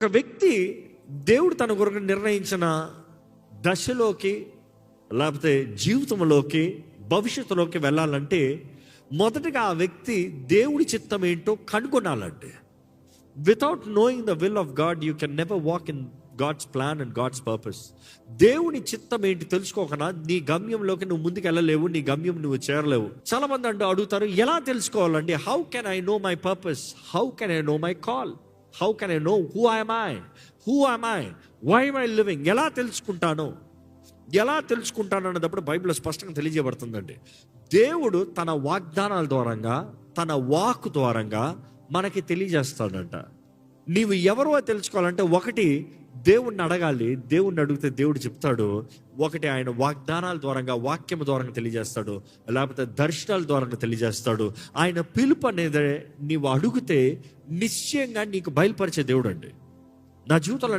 ఒక వ్యక్తి దేవుడు తన కొరకు నిర్ణయించిన దశలోకి లేకపోతే జీవితంలోకి భవిష్యత్తులోకి వెళ్ళాలంటే మొదటగా ఆ వ్యక్తి దేవుడి చిత్తం ఏంటో కనుగొనాలంటే without knowing the will of God you can never walk in God's plan and God's purpose. దేవుని చిత్తం ఏంటి తెలుసుకోకుండా నీ గమ్యంలోకి నువ్వు ముందుకు వెళ్ళలేవు, నీ గమ్యం నువ్వు చేరలేవు. చాలా మంది అడుగుతారు, ఎలా తెలుసుకోవాలండి? How can I know my purpose? How can I know my call? How can I know who I'm I? Why am I living? ఎలా తెలుసుకుంటాను అన్నప్పుడు బైబిల్లో స్పష్టంగా తెలియజేయబడుతుందండి. దేవుడు తన వాగ్దానాల ద్వారంగా, తన వాక్ ద్వారంగా మనకి తెలియజేస్తాడంట. నీవు ఎవరో తెలుసుకోవాలంటే ఒకటి దేవుణ్ణి అడగాలి. దేవుణ్ణి అడిగితే దేవుడు చెప్తాడు. ఒకటి ఆయన వాగ్దానాల ద్వారంగా, వాక్యం ద్వారంగా తెలియజేస్తాడు, లేకపోతే దర్శనాల ద్వారంగా తెలియజేస్తాడు. ఆయన పిలుపు అనేది నీవు అడిగితే నిశ్చయంగా నీకు బయలుపరిచే దేవుడు అండి. నా జీవితంలో